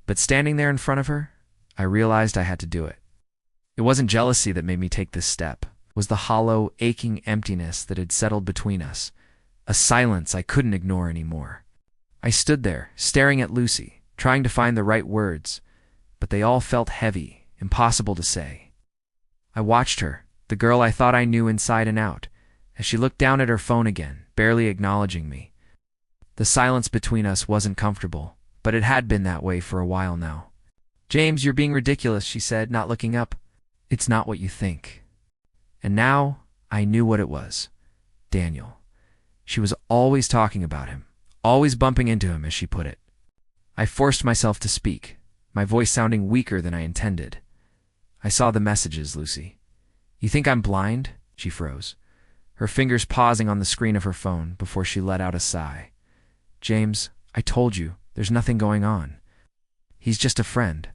But standing there in front of her, I realized I had to do it. It wasn't jealousy that made me take this step. It was the hollow, aching emptiness that had settled between us, a silence I couldn't ignore anymore. I stood there, staring at Lucy, trying to find the right words, but they all felt heavy, impossible to say. I watched her, the girl I thought I knew inside and out, as she looked down at her phone again, barely acknowledging me. The silence between us wasn't comfortable, but it had been that way for a while now. "James, you're being ridiculous," she said, not looking up. "It's not what you think." And now I knew what it was. Daniel. She was always talking about him, always bumping into him, as she put it. I forced myself to speak, my voice sounding weaker than I intended. "I saw the messages, Lucy." "You think I'm blind?" She froze, her fingers pausing on the screen of her phone before she let out a sigh. "James, I told you, there's nothing going on. He's just a friend."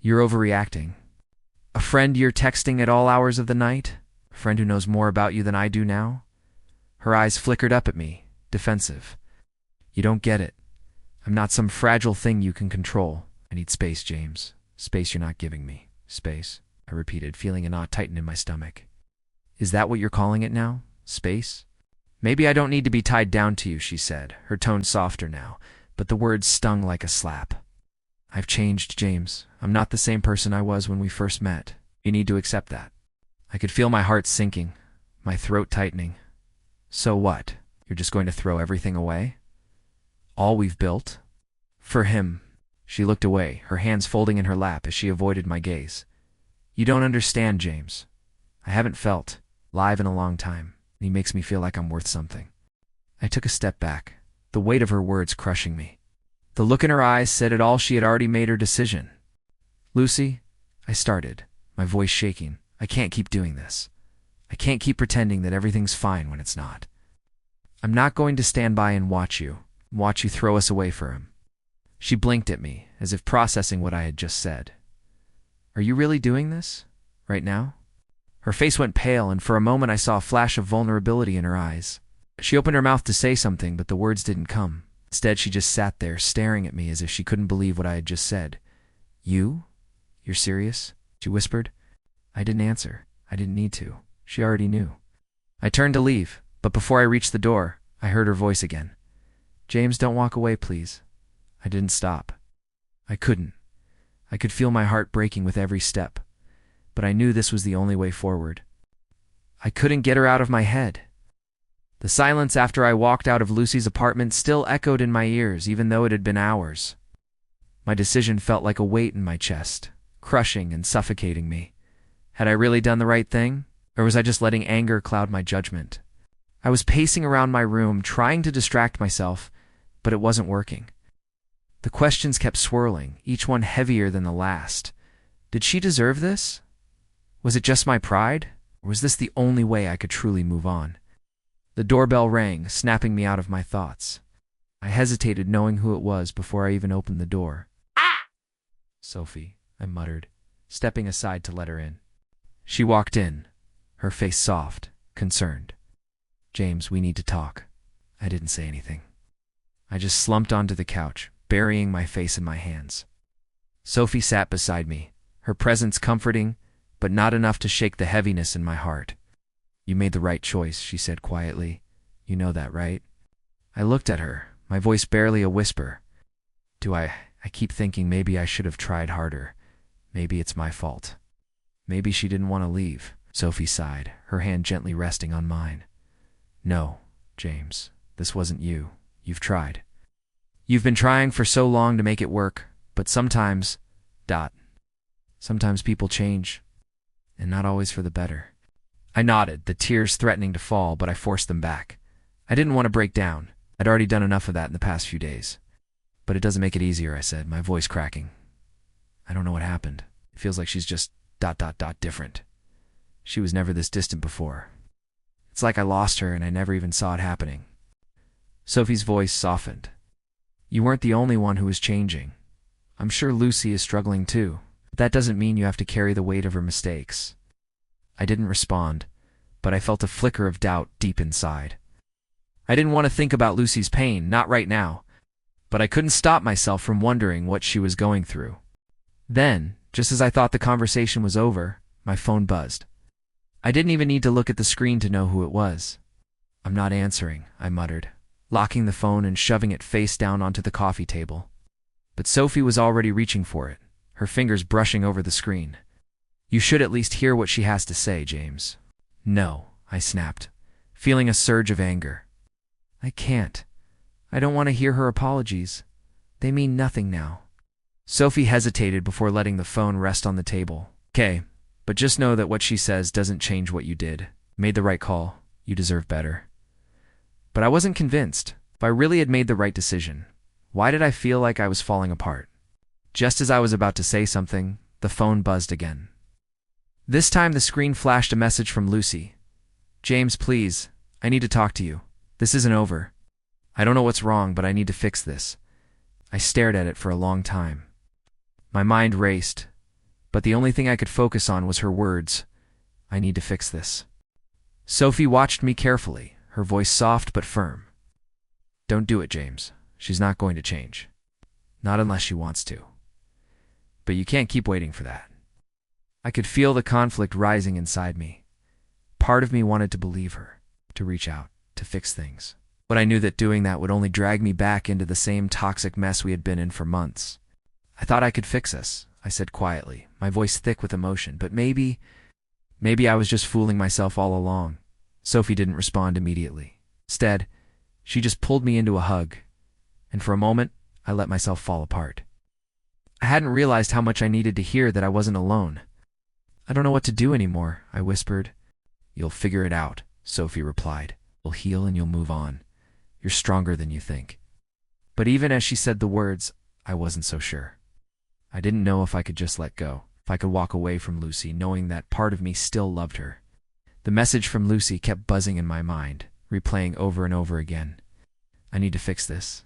"You're overreacting." "A friend you're texting at all hours of the night? A friend who knows more about you than I do now?" Her eyes flickered up at me, defensive. "You don't get it. I'm not some fragile thing you can control. I need space, James. Space you're not giving me. Space," I repeated, feeling a knot tighten in my stomach. "Is that what you're calling it now? Space?" "Maybe I don't need to be tied down to you," she said, her tone softer now, but the words stung like a slap. "I've changed, James. I'm not the same person I was when we first met. You need to accept that." I could feel my heart sinking, my throat tightening. "So what? You're just going to throw everything away? All we've built?" "For him." She looked away, her hands folding in her lap as she avoided my gaze. "You don't understand, James. I haven't felt live in a long time, and he makes me feel like I'm worth something." I took a step back, the weight of her words crushing me. The look in her eyes said it all. She had already made her decision. "Lucy," I started, my voice shaking, "I can't keep doing this. I can't keep pretending that everything's fine when it's not. I'm not going to stand by and watch you throw us away for him." She blinked at me, as if processing what I had just said. "Are you really doing this? Right now?" Her face went pale, and for a moment I saw a flash of vulnerability in her eyes. She opened her mouth to say something, but the words didn't come. Instead, she just sat there, staring at me as if she couldn't believe what I had just said. "You? You're serious?" she whispered. I didn't answer. I didn't need to. She already knew. I turned to leave, but before I reached the door, I heard her voice again. "James, don't walk away, please." I didn't stop. I couldn't. I could feel my heart breaking with every step, but I knew this was the only way forward. I couldn't get her out of my head. The silence after I walked out of Lucy's apartment still echoed in my ears, even though it had been hours. My decision felt like a weight in my chest, crushing and suffocating me. Had I really done the right thing, or was I just letting anger cloud my judgment? I was pacing around my room, trying to distract myself, but it wasn't working. The questions kept swirling, each one heavier than the last. Did she deserve this? Was it just my pride, or was this the only way I could truly move on? The doorbell rang, snapping me out of my thoughts. I hesitated, knowing who it was, before I even opened the door. "Ah!" "Sophie," I muttered, stepping aside to let her in. She walked in, her face soft, concerned. "James, we need to talk." I didn't say anything. I just slumped onto the couch, burying my face in my hands. Sophie sat beside me, her presence comforting, but not enough to shake the heaviness in my heart. "You made the right choice," she said quietly. "You know that, right?" I looked at her, my voice barely a whisper. I keep thinking maybe I should have tried harder. Maybe it's my fault. Maybe she didn't want to leave." Sophie sighed, her hand gently resting on mine. "No, James, this wasn't you. You've tried. You've been trying for so long to make it work, but sometimes, sometimes people change, and not always for the better." I nodded, the tears threatening to fall, but I forced them back. I didn't want to break down. I'd already done enough of that in the past few days. "But it doesn't make it easier," I said, my voice cracking. "I don't know what happened. It feels like she's just ... different. She was never this distant before. It's like I lost her and I never even saw it happening." Sophie's voice softened. "You weren't the only one who was changing. I'm sure Lucy is struggling too. But that doesn't mean you have to carry the weight of her mistakes." I didn't respond, but I felt a flicker of doubt deep inside. I didn't want to think about Lucy's pain, not right now. but I couldn't stop myself from wondering what she was going through. Then, just as I thought the conversation was over, my phone buzzed. I didn't even need to look at the screen to know who it was. "I'm not answering," I muttered, locking the phone and shoving it face down onto the coffee table. But Sophie was already reaching for it, her fingers brushing over the screen. "You should at least hear what she has to say, James." "No," I snapped, feeling a surge of anger. "I can't. I don't want to hear her apologies. They mean nothing now." Sophie hesitated before letting the phone rest on the table. "Okay, but just know that what she says doesn't change what you did. Made the right call. You deserve better." But I wasn't convinced. If I really had made the right decision, why did I feel like I was falling apart? Just as I was about to say something, the phone buzzed again. This time the screen flashed a message from Lucy. "James, please, I need to talk to you. This isn't over. I don't know what's wrong, but I need to fix this." I stared at it for a long time. My mind raced, but the only thing I could focus on was her words. "I need to fix this." Sophie watched me carefully, her voice soft but firm. "Don't do it, James. She's not going to change. Not unless she wants to. But you can't keep waiting for that." I could feel the conflict rising inside me. Part of me wanted to believe her, to reach out, to fix things. But I knew that doing that would only drag me back into the same toxic mess we had been in for months. "I thought I could fix us," I said quietly, my voice thick with emotion, "but maybe I was just fooling myself all along." Sophie didn't respond immediately. Instead, she just pulled me into a hug, and for a moment, I let myself fall apart. I hadn't realized how much I needed to hear that I wasn't alone. "I don't know what to do anymore," I whispered. "You'll figure it out," Sophie replied. "You'll heal and you'll move on. You're stronger than you think." But even as she said the words, I wasn't so sure. I didn't know if I could just let go, if I could walk away from Lucy, knowing that part of me still loved her. The message from Lucy kept buzzing in my mind, replaying over and over again. I need to fix this.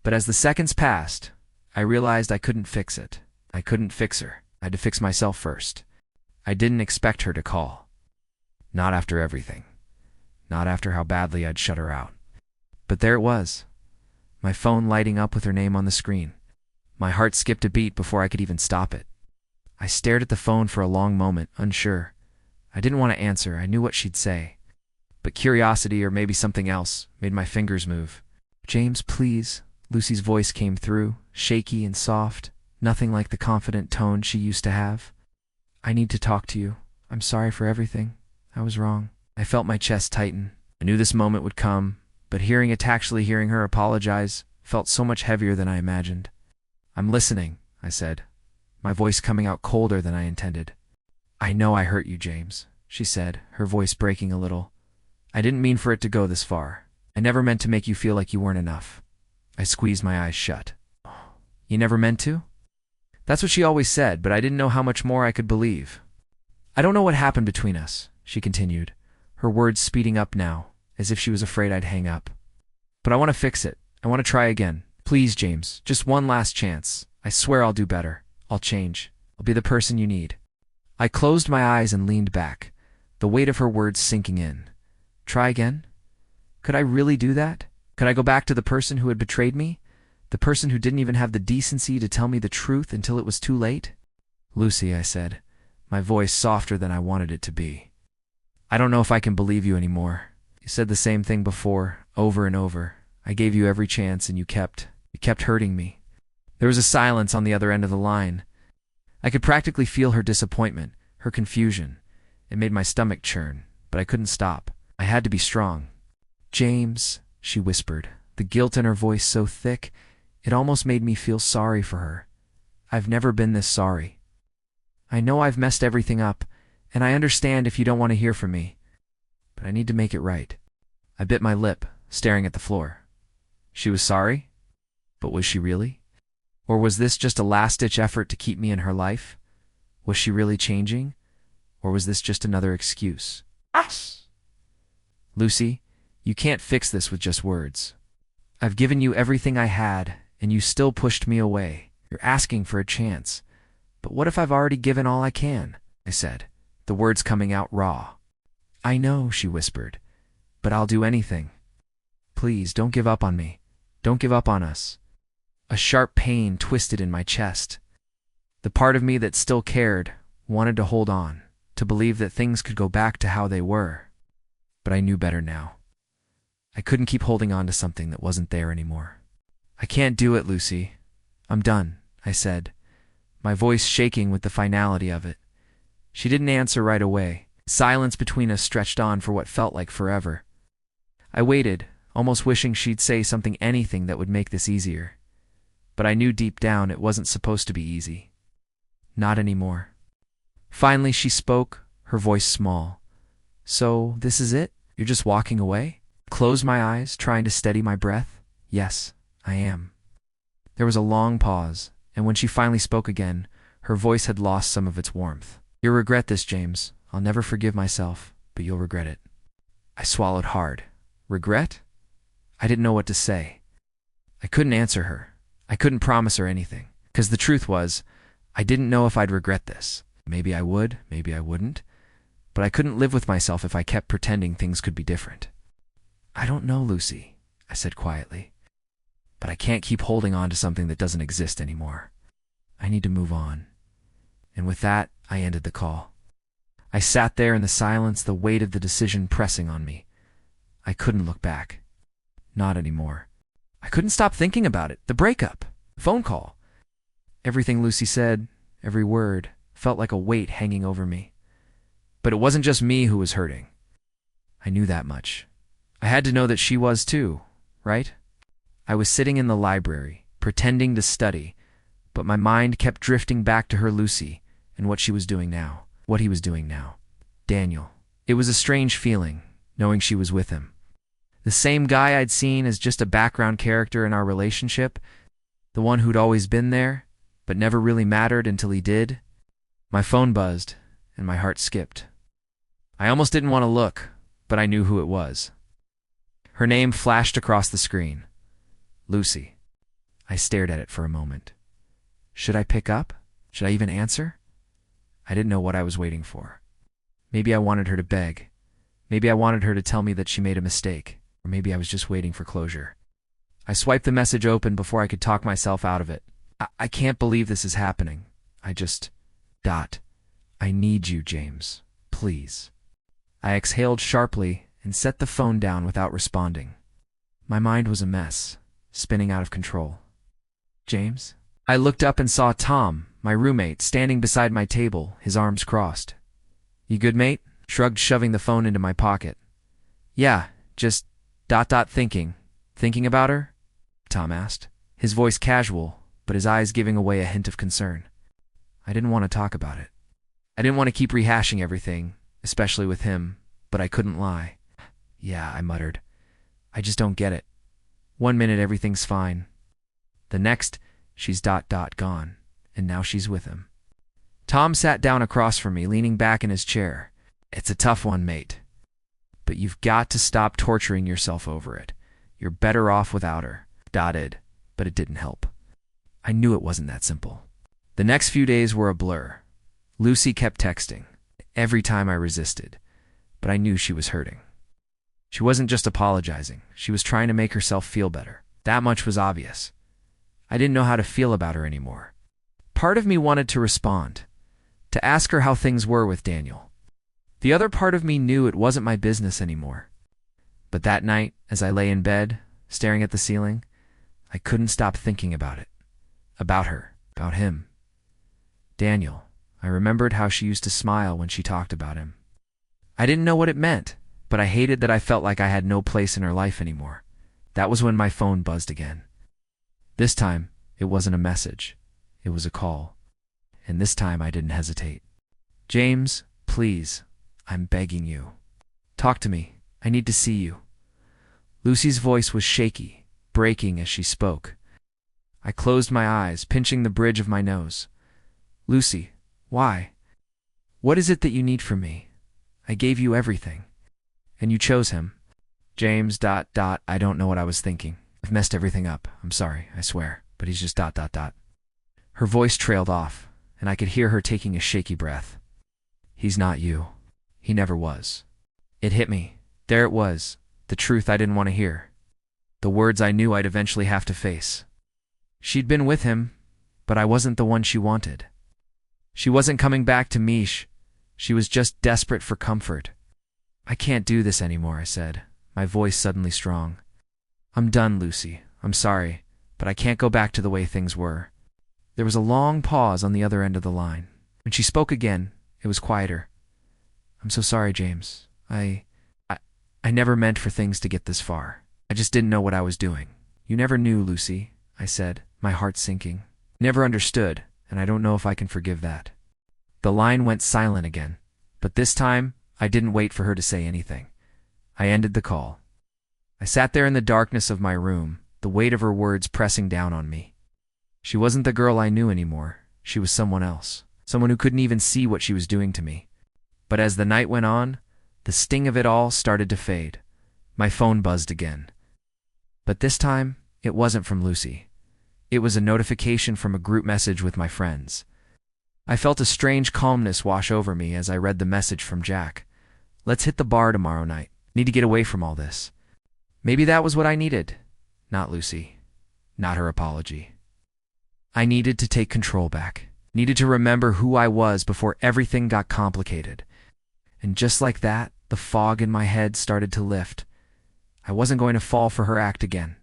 But as the seconds passed, I realized I couldn't fix it. I couldn't fix her. I had to fix myself first. I didn't expect her to call. Not after everything. Not after how badly I'd shut her out. But there it was, my phone lighting up with her name on the screen. My heart skipped a beat before I could even stop it. I stared at the phone for a long moment, unsure. I didn't want to answer. I knew what she'd say. But curiosity, or maybe something else, made my fingers move. "James, please." Lucy's voice came through, shaky and soft, nothing like the confident tone she used to have. "I need to talk to you. I'm sorry for everything. I was wrong." I felt my chest tighten. I knew this moment would come, but actually hearing her apologize felt so much heavier than I imagined. "I'm listening," I said, my voice coming out colder than I intended. "I know I hurt you, James," she said, her voice breaking a little. "I didn't mean for it to go this far. I never meant to make you feel like you weren't enough." I squeezed my eyes shut. "You never meant to?" That's what she always said, but I didn't know how much more I could believe. "I don't know what happened between us," she continued, her words speeding up now, as if she was afraid I'd hang up. "But I want to fix it. I want to try again. Please, James, just one last chance. I swear I'll do better. I'll change. I'll be the person you need." I closed my eyes and leaned back, the weight of her words sinking in. Try again? Could I really do that? Could I go back to the person who had betrayed me? The person who didn't even have the decency to tell me the truth until it was too late? "Lucy," I said, my voice softer than I wanted it to be. "I don't know if I can believe you anymore. You said the same thing before, over and over. I gave you every chance and you kept hurting me." There was a silence on the other end of the line. I could practically feel her disappointment, her confusion. It made my stomach churn, but I couldn't stop. I had to be strong. "James," she whispered, the guilt in her voice so thick, it almost made me feel sorry for her. "I've never been this sorry. I know I've messed everything up, and I understand if you don't want to hear from me. But I need to make it right." I bit my lip, staring at the floor. She was sorry? But was she really? Or was this just a last-ditch effort to keep me in her life? Was she really changing? Or was this just another excuse? "Lucy, you can't fix this with just words. I've given you everything I had, and you still pushed me away. You're asking for a chance. But what if I've already given all I can?" I said, the words coming out raw. "I know," she whispered, "but I'll do anything. Please, don't give up on me. Don't give up on us." A sharp pain twisted in my chest. The part of me that still cared wanted to hold on, to believe that things could go back to how they were. But I knew better now. I couldn't keep holding on to something that wasn't there anymore. "I can't do it, Lucy. I'm done," I said, my voice shaking with the finality of it. She didn't answer right away. Silence between us stretched on for what felt like forever. I waited, almost wishing she'd say anything that would make this easier. But I knew deep down it wasn't supposed to be easy. Not anymore. Finally she spoke, her voice small. "So, this is it? You're just walking away?" Closed my eyes, trying to steady my breath. "Yes, I am." There was a long pause, and when she finally spoke again, her voice had lost some of its warmth. "You'll regret this, James. I'll never forgive myself, but you'll regret it." I swallowed hard. Regret? I didn't know what to say. I couldn't answer her. I couldn't promise her anything. Because the truth was, I didn't know if I'd regret this. Maybe I would, maybe I wouldn't. But I couldn't live with myself if I kept pretending things could be different. "I don't know, Lucy," I said quietly. "But I can't keep holding on to something that doesn't exist anymore. I need to move on." And with that, I ended the call. I sat there in the silence, the weight of the decision pressing on me. I couldn't look back. Not anymore. I couldn't stop thinking about it. The breakup. The phone call. Everything Lucy said, every word, felt like a weight hanging over me. But it wasn't just me who was hurting. I knew that much. I had to know that she was too, right? I was sitting in the library, pretending to study, but my mind kept drifting back to her Lucy and what she was doing now. What he was doing now. Daniel. It was a strange feeling, knowing she was with him. The same guy I'd seen as just a background character in our relationship, the one who'd always been there, but never really mattered until he did. My phone buzzed, and my heart skipped. I almost didn't want to look, but I knew who it was. Her name flashed across the screen. Lucy. I stared at it for a moment. Should I pick up? Should I even answer? I didn't know what I was waiting for. Maybe I wanted her to beg. Maybe I wanted her to tell me that she made a mistake. Or maybe I was just waiting for closure. I swiped the message open before I could talk myself out of it. I can't believe this is happening. I need you, James. Please. I exhaled sharply and set the phone down without responding. My mind was a mess, spinning out of control. James? I looked up and saw Tom, my roommate, standing beside my table, his arms crossed. You good, mate? Shrugged, shoving the phone into my pocket. Yeah, just ... thinking. Thinking about her? Tom asked, his voice casual, but his eyes giving away a hint of concern. I didn't want to talk about it. I didn't want to keep rehashing everything, especially with him, but I couldn't lie. Yeah, I muttered. I just don't get it. 1 minute everything's fine. The next, she's ... gone, and now she's with him. Tom sat down across from me, leaning back in his chair. It's a tough one, mate. But you've got to stop torturing yourself over it. You're better off without her. But it didn't help. I knew it wasn't that simple. The next few days were a blur. Lucy kept texting. Every time I resisted. But I knew she was hurting. She wasn't just apologizing. She was trying to make herself feel better. That much was obvious. I didn't know how to feel about her anymore. Part of me wanted to respond, to ask her how things were with Daniel. The other part of me knew it wasn't my business anymore. But that night, as I lay in bed, staring at the ceiling, I couldn't stop thinking about it. About her. About him. Daniel. I remembered how she used to smile when she talked about him. I didn't know what it meant, but I hated that I felt like I had no place in her life anymore. That was when my phone buzzed again. This time, it wasn't a message. It was a call. And this time I didn't hesitate. James, please, I'm begging you. Talk to me. I need to see you. Lucy's voice was shaky, breaking as she spoke. I closed my eyes, pinching the bridge of my nose. Lucy, why? What is it that you need from me? I gave you everything. And you chose him. James, I don't know what I was thinking. I've messed everything up. I'm sorry, I swear. But he's just ... Her voice trailed off, and I could hear her taking a shaky breath. He's not you. He never was. It hit me. There it was. The truth I didn't want to hear. The words I knew I'd eventually have to face. She'd been with him, but I wasn't the one she wanted. She wasn't coming back to me. She was just desperate for comfort. I can't do this anymore, I said, my voice suddenly strong. I'm done, Lucy. I'm sorry, but I can't go back to the way things were. There was a long pause on the other end of the line. When she spoke again, it was quieter. I'm so sorry, James. I never meant for things to get this far. I just didn't know what I was doing. You never knew, Lucy, I said, my heart sinking. Never understood, and I don't know if I can forgive that. The line went silent again, but this time I didn't wait for her to say anything. I ended the call. I sat there in the darkness of my room, the weight of her words pressing down on me. She wasn't the girl I knew anymore. She was someone else, someone who couldn't even see what she was doing to me. But as the night went on, the sting of it all started to fade. My phone buzzed again. But this time, it wasn't from Lucy. It was a notification from a group message with my friends. I felt a strange calmness wash over me as I read the message from Jack. Let's hit the bar tomorrow night. Need to get away from all this. Maybe that was what I needed. Not Lucy. Not her apology. I needed to take control back. Needed to remember who I was before everything got complicated. And just like that, the fog in my head started to lift. I wasn't going to fall for her act again.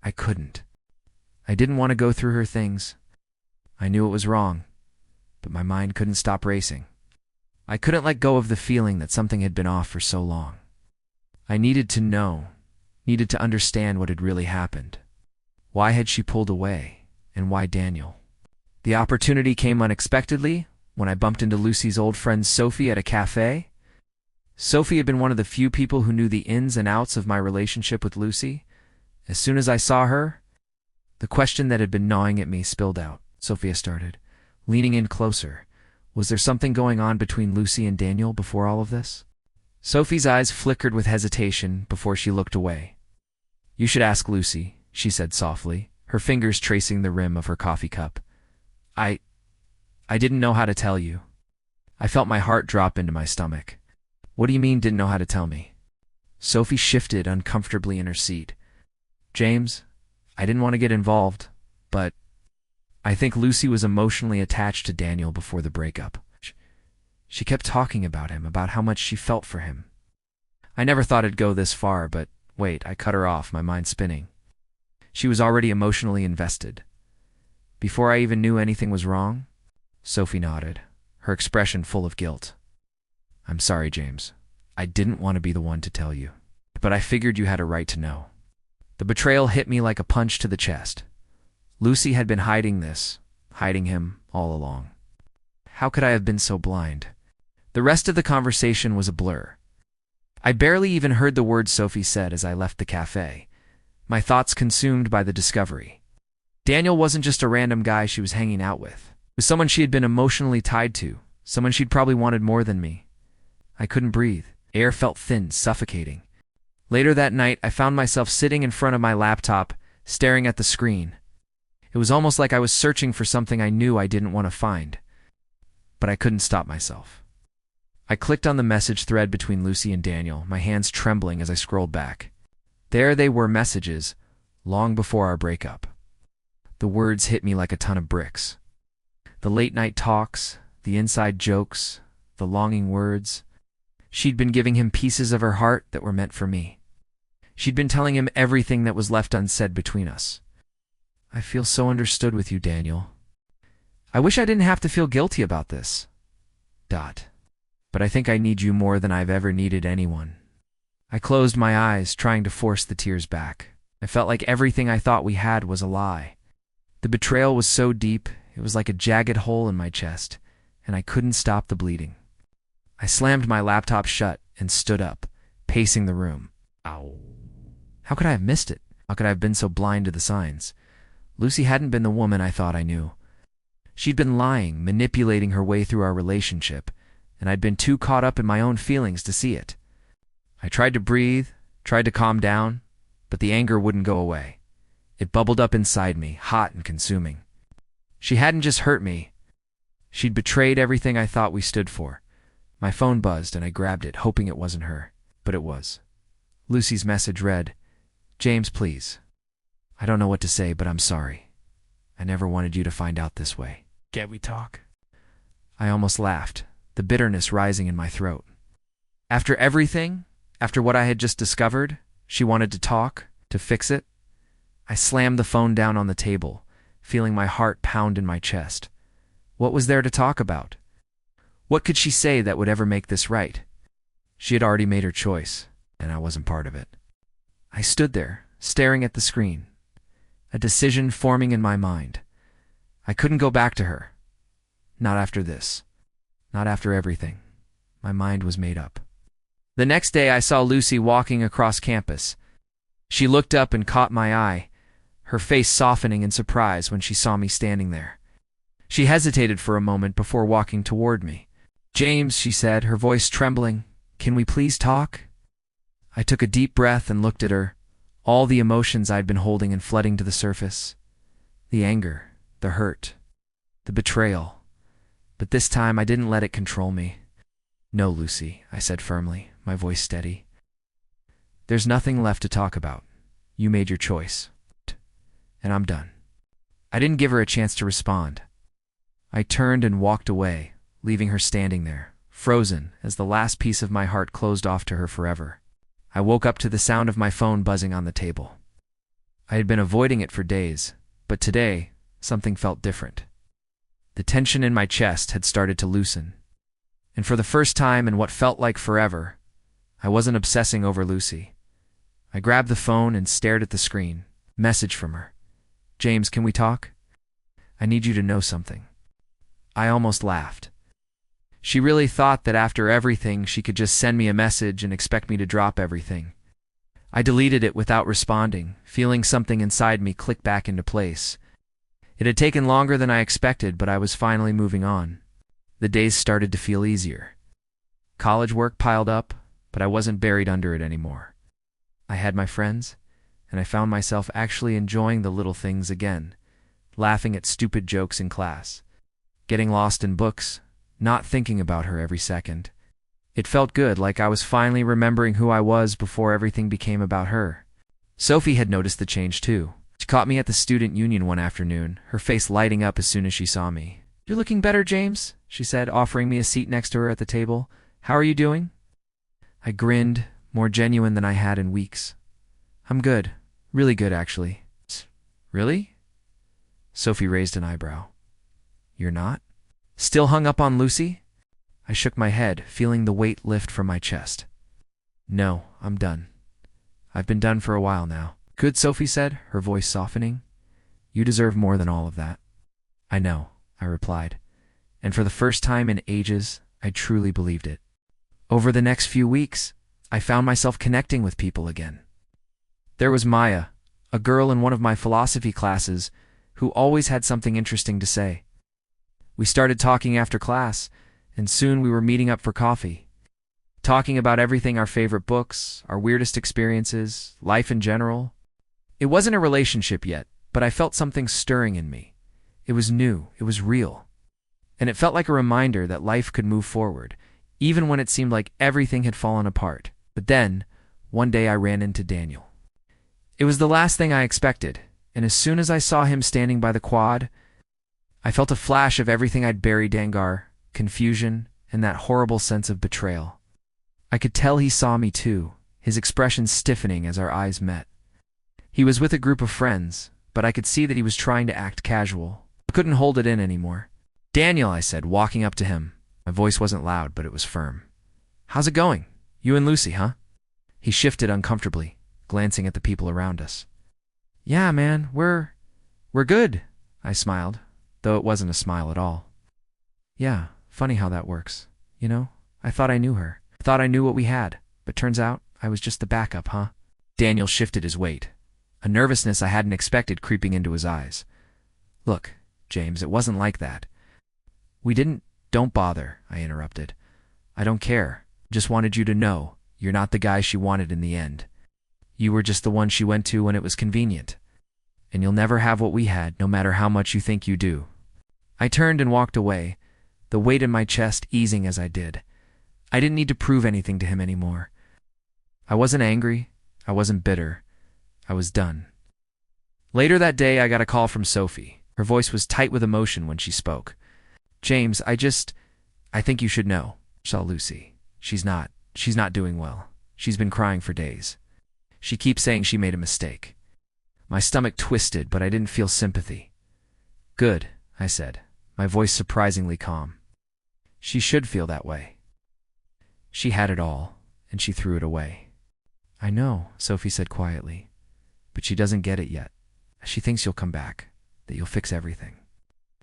I couldn't. I didn't want to go through her things. I knew it was wrong, but my mind couldn't stop racing. I couldn't let go of the feeling that something had been off for so long. I needed to know, needed to understand what had really happened. Why had she pulled away, and why Daniel? The opportunity came unexpectedly when I bumped into Lucy's old friend Sophie at a cafe. Sophie had been one of the few people who knew the ins and outs of my relationship with Lucy. As soon as I saw her, the question that had been gnawing at me spilled out. Sophia started, leaning in closer. Was there something going on between Lucy and Daniel before all of this? Sophie's eyes flickered with hesitation before she looked away. You should ask Lucy, she said softly, her fingers tracing the rim of her coffee cup. I didn't know how to tell you. I felt my heart drop into my stomach. What do you mean, didn't know how to tell me? Sophie shifted uncomfortably in her seat. James, I didn't want to get involved, but I think Lucy was emotionally attached to Daniel before the breakup. She kept talking about him, about how much she felt for him. I never thought it'd go this far, but wait, I cut her off, my mind spinning. She was already emotionally invested. Before I even knew anything was wrong? Sophie nodded, her expression full of guilt. I'm sorry, James. I didn't want to be the one to tell you, but I figured you had a right to know. The betrayal hit me like a punch to the chest. Lucy had been hiding him all along. How could I have been so blind? The rest of the conversation was a blur. I barely even heard the words Sophie said as I left the cafe, my thoughts consumed by the discovery. Daniel wasn't just a random guy she was hanging out with. It was someone she had been emotionally tied to, someone she'd probably wanted more than me. I couldn't breathe. Air felt thin, suffocating. Later that night, I found myself sitting in front of my laptop, staring at the screen. It was almost like I was searching for something I knew I didn't want to find. But I couldn't stop myself. I clicked on the message thread between Lucy and Daniel, my hands trembling as I scrolled back. There they were, messages, long before our breakup. The words hit me like a ton of bricks. The late-night talks, the inside jokes, the longing words. She'd been giving him pieces of her heart that were meant for me. She'd been telling him everything that was left unsaid between us. I feel so understood with you, Daniel. I wish I didn't have to feel guilty about this. But I think I need you more than I've ever needed anyone. I closed my eyes, trying to force the tears back. I felt like everything I thought we had was a lie. The betrayal was so deep, it was like a jagged hole in my chest, and I couldn't stop the bleeding. I slammed my laptop shut and stood up, pacing the room. Ow. How could I have missed it? How could I have been so blind to the signs? Lucy hadn't been the woman I thought I knew. She'd been lying, manipulating her way through our relationship, and I'd been too caught up in my own feelings to see it. I tried to breathe, tried to calm down, but the anger wouldn't go away. It bubbled up inside me, hot and consuming. She hadn't just hurt me. She'd betrayed everything I thought we stood for. My phone buzzed and I grabbed it, hoping it wasn't her, but it was. Lucy's message read, James, please. I don't know what to say, but I'm sorry. I never wanted you to find out this way. Can't we talk? I almost laughed, the bitterness rising in my throat. After everything, after what I had just discovered, she wanted to talk, to fix it. I slammed the phone down on the table, feeling my heart pound in my chest. What was there to talk about? What could she say that would ever make this right? She had already made her choice, and I wasn't part of it. I stood there, staring at the screen, a decision forming in my mind. I couldn't go back to her. Not after this. Not after everything. My mind was made up. The next day I saw Lucy walking across campus. She looked up and caught my eye, her face softening in surprise when she saw me standing there. She hesitated for a moment before walking toward me. "James," she said, her voice trembling, "can we please talk?" I took a deep breath and looked at her, all the emotions I'd been holding and flooding to the surface. The anger, the hurt, the betrayal. But this time I didn't let it control me. "No, Lucy," I said firmly, my voice steady. "There's nothing left to talk about. You made your choice. And I'm done." I didn't give her a chance to respond. I turned and walked away, leaving her standing there, frozen as the last piece of my heart closed off to her forever. I woke up to the sound of my phone buzzing on the table. I had been avoiding it for days, but today, something felt different. The tension in my chest had started to loosen. And for the first time in what felt like forever, I wasn't obsessing over Lucy. I grabbed the phone and stared at the screen. Message from her. "James, can we talk? I need you to know something." I almost laughed. She really thought that after everything she could just send me a message and expect me to drop everything. I deleted it without responding, feeling something inside me click back into place. It had taken longer than I expected, but I was finally moving on. The days started to feel easier. College work piled up, but I wasn't buried under it anymore. I had my friends, and I found myself actually enjoying the little things again, laughing at stupid jokes in class, getting lost in books, not thinking about her every second. It felt good, like I was finally remembering who I was before everything became about her. Sophie had noticed the change too. She caught me at the student union one afternoon, her face lighting up as soon as she saw me. "You're looking better, James," she said, offering me a seat next to her at the table. "How are you doing?" I grinned, more genuine than I had in weeks. "I'm good. Really good, actually." "Really?" Sophie raised an eyebrow. "You're not? Still hung up on Lucy?" I shook my head, feeling the weight lift from my chest. "No, I'm done. I've been done for a while now." "Good," Sophie said, her voice softening. "You deserve more than all of that." "I know," I replied, and for the first time in ages, I truly believed it. Over the next few weeks, I found myself connecting with people again. There was Maya, a girl in one of my philosophy classes who always had something interesting to say. We started talking after class, and soon we were meeting up for coffee, talking about everything: our favorite books, our weirdest experiences, life in general. It wasn't a relationship yet, but I felt something stirring in me. It was new, it was real, and it felt like a reminder that life could move forward, even when it seemed like everything had fallen apart. But then, one day I ran into Daniel. It was the last thing I expected, and as soon as I saw him standing by the quad, I felt a flash of everything I'd buried: anger, confusion, and that horrible sense of betrayal. I could tell he saw me too, his expression stiffening as our eyes met. He was with a group of friends, but I could see that he was trying to act casual. I couldn't hold it in anymore. "Daniel," I said, walking up to him. My voice wasn't loud, but it was firm. "How's it going? You and Lucy, huh?" He shifted uncomfortably, glancing at the people around us. "Yeah, man, we're good," I smiled, though it wasn't a smile at all. "Yeah, funny how that works. You know, I thought I knew her. I thought I knew what we had, but turns out I was just the backup, huh?" Daniel shifted his weight, a nervousness I hadn't expected creeping into his eyes. "Look, James, it wasn't like that. We didn't—" "Don't bother," I interrupted. "I don't care. Just wanted you to know you're not the guy she wanted in the end. You were just the one she went to when it was convenient. And you'll never have what we had, no matter how much you think you do." I turned and walked away, the weight in my chest easing as I did. I didn't need to prove anything to him anymore. I wasn't angry. I wasn't bitter. I was done. Later that day, I got a call from Sophie. Her voice was tight with emotion when she spoke. James, I think you should know. Saw Lucy. She's not doing well. She's been crying for days. She keeps saying she made a mistake. My stomach twisted, but I didn't feel sympathy. Good, I said, my voice surprisingly calm. She should feel that way. She had it all, and she threw it away. I know, Sophie said quietly, but she doesn't get it yet. She thinks you'll come back, that you'll fix everything.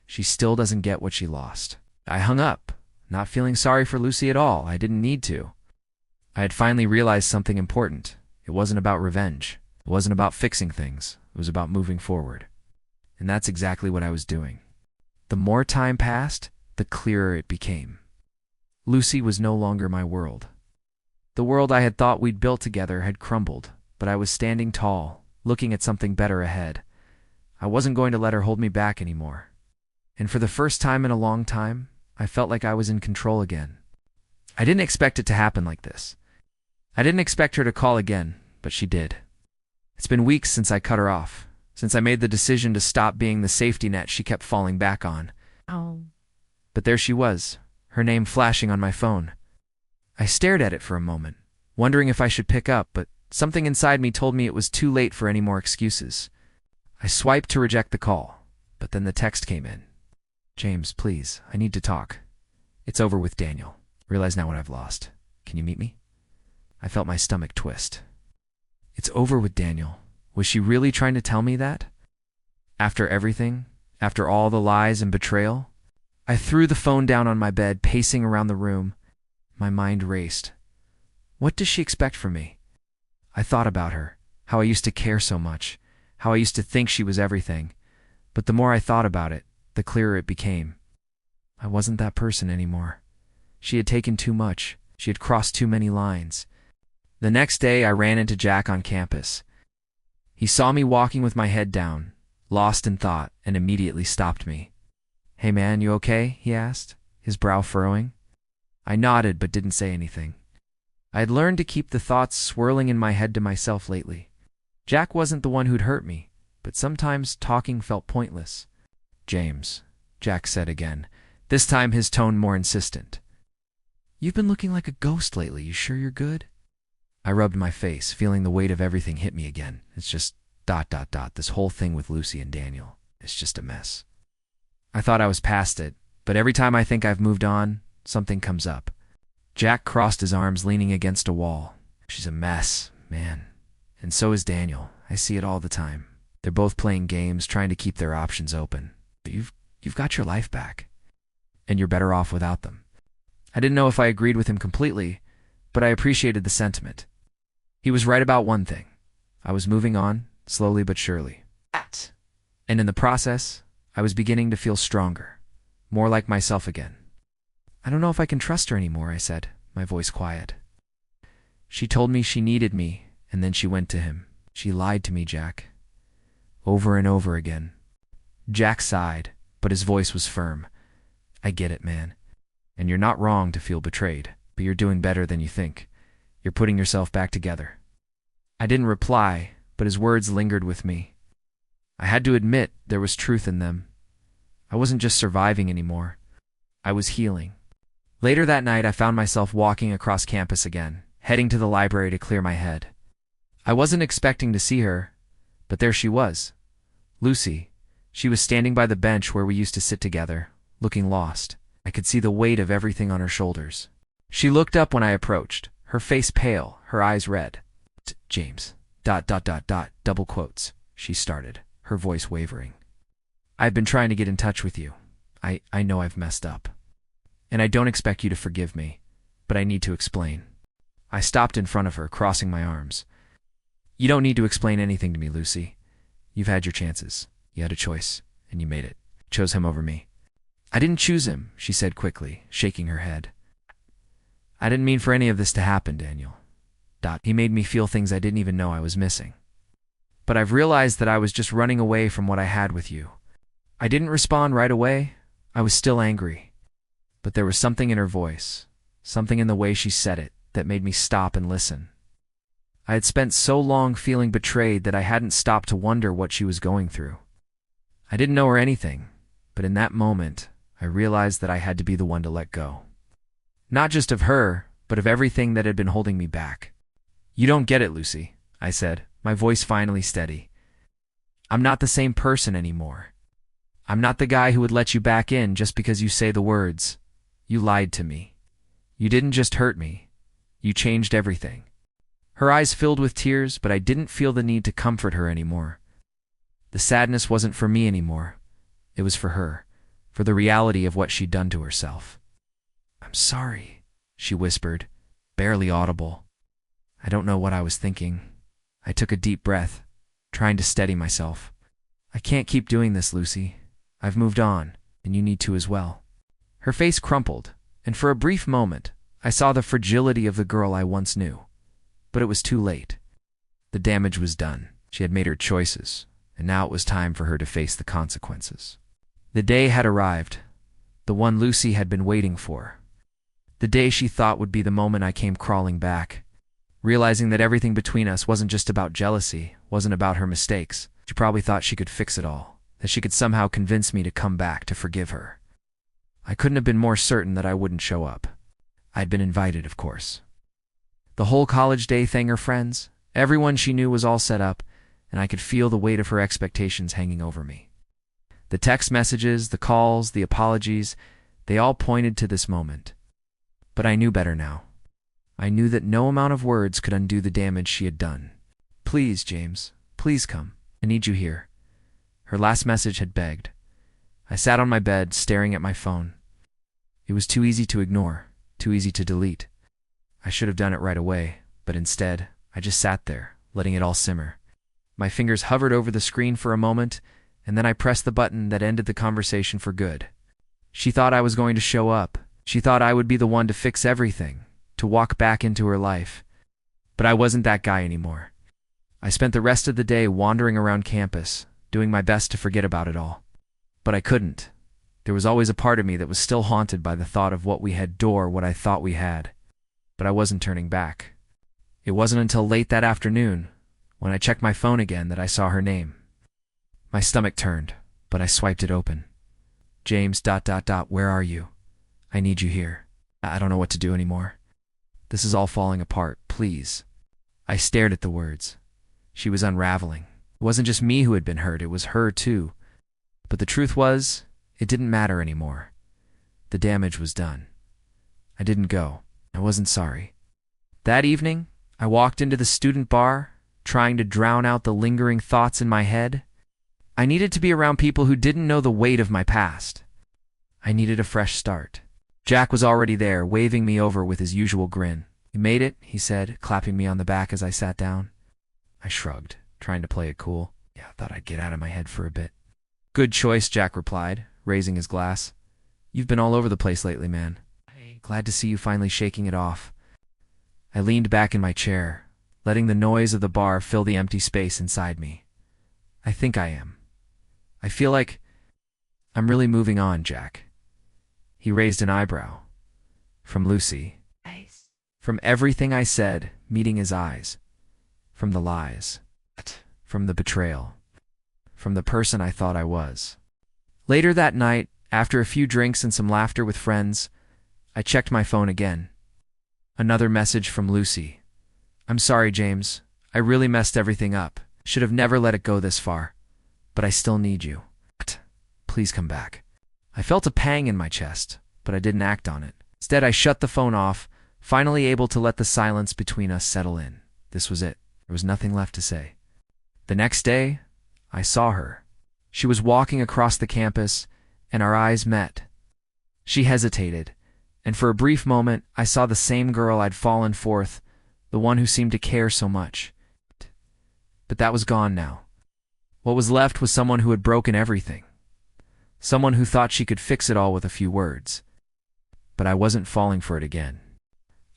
She still doesn't get what she lost. I hung up, not feeling sorry for Lucy at all. I didn't need to. I had finally realized something important. It wasn't about revenge. It wasn't about fixing things. It was about moving forward. And that's exactly what I was doing. The more time passed, the clearer it became. Lucy was no longer my world. The world I had thought we'd built together had crumbled, but I was standing tall, looking at something better ahead. I wasn't going to let her hold me back anymore. And for the first time in a long time, I felt like I was in control again. I didn't expect it to happen like this. I didn't expect her to call again, but she did. It's been weeks since I cut her off, since I made the decision to stop being the safety net she kept falling back on. Oh. But there she was, her name flashing on my phone. I stared at it for a moment, wondering if I should pick up, but something inside me told me it was too late for any more excuses. I swiped to reject the call, but then the text came in. James, please, I need to talk. It's over with Daniel. Realize now what I've lost. Can you meet me? I felt my stomach twist. It's over with Daniel. Was she really trying to tell me that? After everything? After all the lies and betrayal? I threw the phone down on my bed, pacing around the room. My mind raced. What does she expect from me? I thought about her, how I used to care so much, how I used to think she was everything. But the more I thought about it, the clearer it became. I wasn't that person anymore. She had taken too much. She had crossed too many lines. The next day, I ran into Jack on campus. He saw me walking with my head down, lost in thought, and immediately stopped me. Hey man, you okay? He asked, his brow furrowing. I nodded but didn't say anything. I had learned to keep the thoughts swirling in my head to myself lately. Jack wasn't the one who'd hurt me, but sometimes talking felt pointless. James, Jack said again, this time his tone more insistent. You've been looking like a ghost lately. You sure you're good? I rubbed my face, feeling the weight of everything hit me again. It's just ... This whole thing with Lucy and Daniel. It's just a mess. I thought I was past it, but every time I think I've moved on, something comes up. Jack crossed his arms, leaning against a wall. She's a mess, man. And so is Daniel. I see it all the time. They're both playing games, trying to keep their options open. But you've got your life back. And you're better off without them. I didn't know if I agreed with him completely, but I appreciated the sentiment. He was right about one thing. I was moving on, slowly but surely. And in the process, I was beginning to feel stronger, more like myself again. I don't know if I can trust her anymore, I said, my voice quiet. She told me she needed me, and then she went to him. She lied to me, Jack. Over and over again. Jack sighed, but his voice was firm. I get it, man. And you're not wrong to feel betrayed, but you're doing better than you think. You're putting yourself back together. I didn't reply, but his words lingered with me. I had to admit there was truth in them. I wasn't just surviving anymore. I was healing. Later that night, I found myself walking across campus again, heading to the library to clear my head. I wasn't expecting to see her, but there she was. Lucy. She was standing by the bench where we used to sit together, looking lost. I could see the weight of everything on her shoulders. She looked up when I approached, her face pale, her eyes red. James, ... double quotes, she started, her voice wavering. I've been trying to get in touch with you. I know I've messed up. And I don't expect you to forgive me, but I need to explain. I stopped in front of her, crossing my arms. You don't need to explain anything to me, Lucy. You've had your chances. You had a choice, and you made it. Chose him over me. I didn't choose him, she said quickly, shaking her head. I didn't mean for any of this to happen, Daniel. He made me feel things I didn't even know I was missing. But I've realized that I was just running away from what I had with you. I didn't respond right away. I was still angry. But there was something in her voice, something in the way she said it, that made me stop and listen. I had spent so long feeling betrayed that I hadn't stopped to wonder what she was going through. I didn't know her anything, but in that moment, I realized that I had to be the one to let go. Not just of her, but of everything that had been holding me back. "You don't get it, Lucy," I said, my voice finally steady. "I'm not the same person anymore. I'm not the guy who would let you back in just because you say the words. You lied to me. You didn't just hurt me. You changed everything." Her eyes filled with tears, but I didn't feel the need to comfort her anymore. The sadness wasn't for me anymore. It was for her, for the reality of what she'd done to herself. "I'm sorry," she whispered, barely audible. I don't know what I was thinking. I took a deep breath, trying to steady myself. "I can't keep doing this, Lucy. I've moved on, and you need to as well." Her face crumpled, and for a brief moment, I saw the fragility of the girl I once knew. But it was too late. The damage was done. She had made her choices, and now it was time for her to face the consequences. The day had arrived, the one Lucy had been waiting for. The day she thought would be the moment I came crawling back, realizing that everything between us wasn't just about jealousy, wasn't about her mistakes. She probably thought she could fix it all, that she could somehow convince me to come back, to forgive her. I couldn't have been more certain that I wouldn't show up. I'd been invited, of course. The whole college day thing, her friends, everyone she knew was all set up, and I could feel the weight of her expectations hanging over me. The text messages, the calls, the apologies, they all pointed to this moment. But I knew better now. I knew that no amount of words could undo the damage she had done. "Please, James, please come. I need you here." Her last message had begged. I sat on my bed, staring at my phone. It was too easy to ignore, too easy to delete. I should have done it right away, but instead, I just sat there, letting it all simmer. My fingers hovered over the screen for a moment, and then I pressed the button that ended the conversation for good. She thought I was going to show up. She thought I would be the one to fix everything, to walk back into her life. But I wasn't that guy anymore. I spent the rest of the day wandering around campus, doing my best to forget about it all. But I couldn't. There was always a part of me that was still haunted by the thought of what we had, or what I thought we had. But I wasn't turning back. It wasn't until late that afternoon, when I checked my phone again, that I saw her name. My stomach turned, but I swiped it open. "James, where are you? I need you here. I don't know what to do anymore. This is all falling apart, please." I stared at the words. She was unraveling. It wasn't just me who had been hurt, it was her too. But the truth was, it didn't matter anymore. The damage was done. I didn't go. I wasn't sorry. That evening, I walked into the student bar, trying to drown out the lingering thoughts in my head. I needed to be around people who didn't know the weight of my past. I needed a fresh start. Jack was already there, waving me over with his usual grin. "You made it," he said, clapping me on the back as I sat down. I shrugged, trying to play it cool. "Yeah, I thought I'd get out of my head for a bit." "Good choice," Jack replied, raising his glass. "You've been all over the place lately, man. Glad to see you finally shaking it off." I leaned back in my chair, letting the noise of the bar fill the empty space inside me. "I think I am. I feel like I'm really moving on, Jack." He raised an eyebrow. "From Lucy?" From everything I said, meeting his eyes. From the lies. From the betrayal. From the person I thought I was. Later that night, after a few drinks and some laughter with friends, I checked my phone again. Another message from Lucy. "I'm sorry, James. I really messed everything up. Should have never let it go this far. But I still need you. Please come back." I felt a pang in my chest, but I didn't act on it. Instead, I shut the phone off, finally able to let the silence between us settle in. This was it. There was nothing left to say. The next day, I saw her. She was walking across the campus, and our eyes met. She hesitated, and for a brief moment, I saw the same girl I'd fallen for, the one who seemed to care so much. But that was gone now. What was left was someone who had broken everything. Someone who thought she could fix it all with a few words. But I wasn't falling for it again.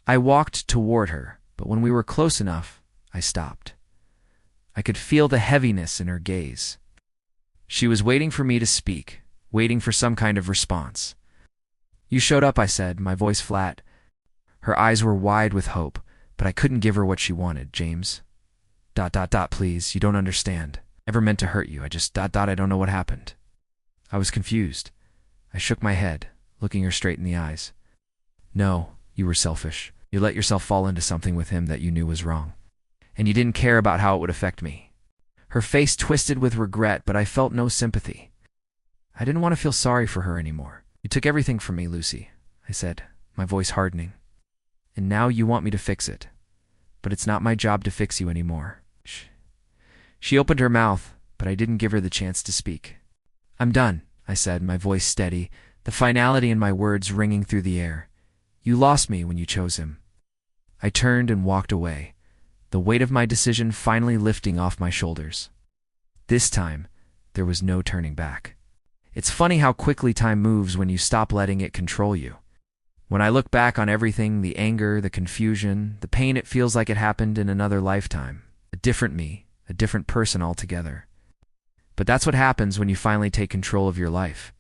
I walked toward her, but when we were close enough, I stopped. I could feel the heaviness in her gaze. She was waiting for me to speak, waiting for some kind of response. "You showed up," I said, my voice flat. Her eyes were wide with hope, but I couldn't give her what she wanted. "James, please, you don't understand. Never meant to hurt you. I don't know what happened." I was confused. I shook my head, looking her straight in the eyes. No, you were selfish. You let yourself fall into something with him that you knew was wrong. And you didn't care about how it would affect me. Her face twisted with regret, but I felt no sympathy. I didn't want to feel sorry for her anymore. You took everything from me, Lucy, I said, my voice hardening. And now you want me to fix it. But it's not my job to fix you anymore. She opened her mouth, but I didn't give her the chance to speak. I'm done, I said, my voice steady, the finality in my words ringing through the air. You lost me when you chose him. I turned and walked away, the weight of my decision finally lifting off my shoulders. This time, there was no turning back. It's funny how quickly time moves when you stop letting it control you. When I look back on everything, the anger, the confusion, the pain, it feels like it happened in another lifetime. A different me, a different person altogether. But that's what happens when you finally take control of your life.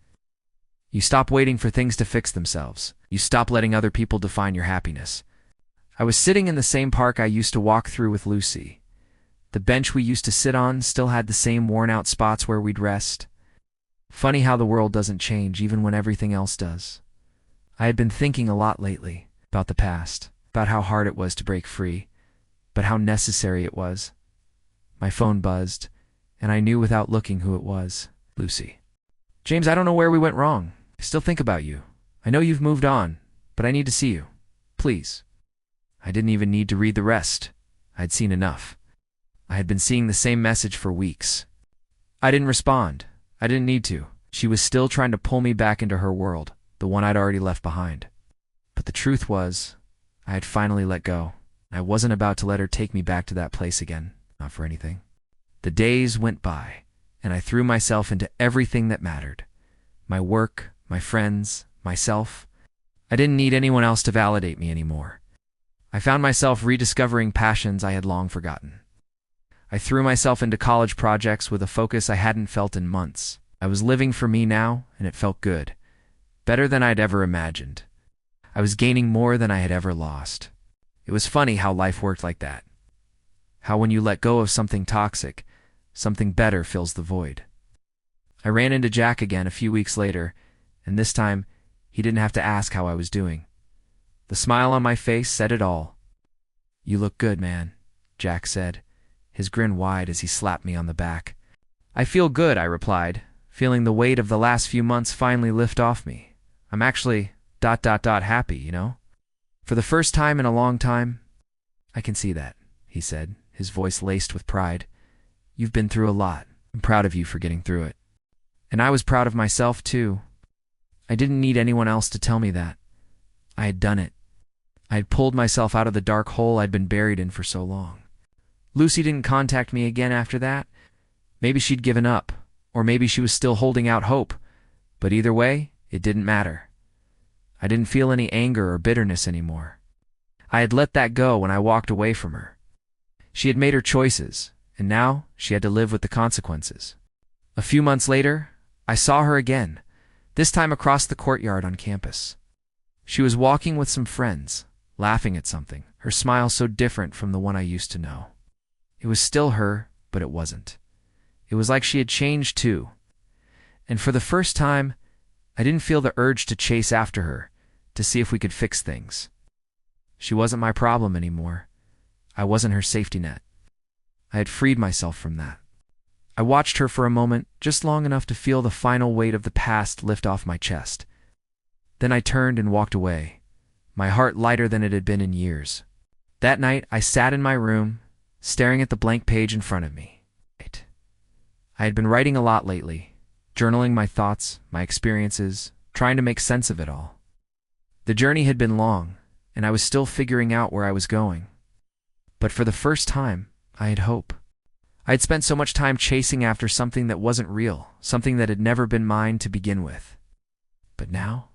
You stop waiting for things to fix themselves. You stop letting other people define your happiness. I was sitting in the same park I used to walk through with Lucy. The bench we used to sit on still had the same worn-out spots where we'd rest. Funny how the world doesn't change even when everything else does. I had been thinking a lot lately about the past, about how hard it was to break free, but how necessary it was. My phone buzzed, and I knew without looking who it was. Lucy. James, I don't know where we went wrong. I still think about you. I know you've moved on, but I need to see you. Please. I didn't even need to read the rest. I'd seen enough. I had been seeing the same message for weeks. I didn't respond. I didn't need to. She was still trying to pull me back into her world, the one I'd already left behind. But the truth was, I had finally let go. I wasn't about to let her take me back to that place again, not for anything. The days went by, and I threw myself into everything that mattered. My work, my friends, myself. I didn't need anyone else to validate me anymore. I found myself rediscovering passions I had long forgotten. I threw myself into college projects with a focus I hadn't felt in months. I was living for me now, and it felt good. Better than I'd ever imagined. I was gaining more than I had ever lost. It was funny how life worked like that. How when you let go of something toxic, something better fills the void. I ran into Jack again a few weeks later, and this time, he didn't have to ask how I was doing. The smile on my face said it all. You look good, man, Jack said, his grin wide as he slapped me on the back. I feel good, I replied, feeling the weight of the last few months finally lift off me. I'm actually ... happy, you know? For the first time in a long time. I can see that, he said, his voice laced with pride. You've been through a lot. I'm proud of you for getting through it. And I was proud of myself, too. I didn't need anyone else to tell me that. I had done it. I had pulled myself out of the dark hole I'd been buried in for so long. Lucy didn't contact me again after that. Maybe she'd given up, or maybe she was still holding out hope. But either way, it didn't matter. I didn't feel any anger or bitterness anymore. I had let that go when I walked away from her. She had made her choices, and now she had to live with the consequences. A few months later, I saw her again, this time across the courtyard on campus. She was walking with some friends, laughing at something, her smile so different from the one I used to know. It was still her, but it wasn't. It was like she had changed too. And for the first time, I didn't feel the urge to chase after her, to see if we could fix things. She wasn't my problem anymore. I wasn't her safety net. I had freed myself from that. I watched her for a moment, just long enough to feel the final weight of the past lift off my chest. Then I turned and walked away, my heart lighter than it had been in years. That night, I sat in my room, staring at the blank page in front of me. I had been writing a lot lately, journaling my thoughts, my experiences, trying to make sense of it all. The journey had been long, and I was still figuring out where I was going. But for the first time, I had hope. I had spent so much time chasing after something that wasn't real, something that had never been mine to begin with. But now,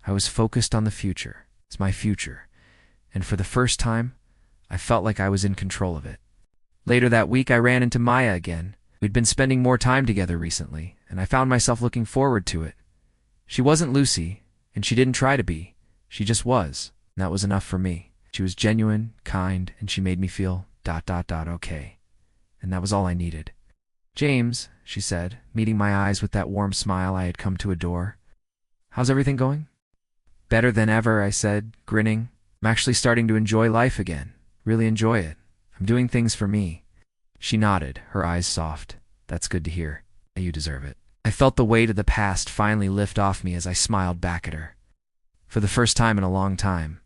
I was focused on the future. It's my future. And for the first time, I felt like I was in control of it. Later that week, I ran into Maya again. We'd been spending more time together recently, and I found myself looking forward to it. She wasn't Lucy, and she didn't try to be. She just was, and that was enough for me. She was genuine, kind, and she made me feel ... okay. And that was all I needed. "James," she said, meeting my eyes with that warm smile I had come to adore. "How's everything going?" "Better than ever," I said, grinning. "I'm actually starting to enjoy life again. Really enjoy it. I'm doing things for me." She nodded, her eyes soft. "That's good to hear. You deserve it." I felt the weight of the past finally lift off me as I smiled back at her. For the first time in a long time,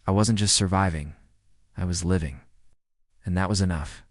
I wasn't just surviving, I was living. And that was enough.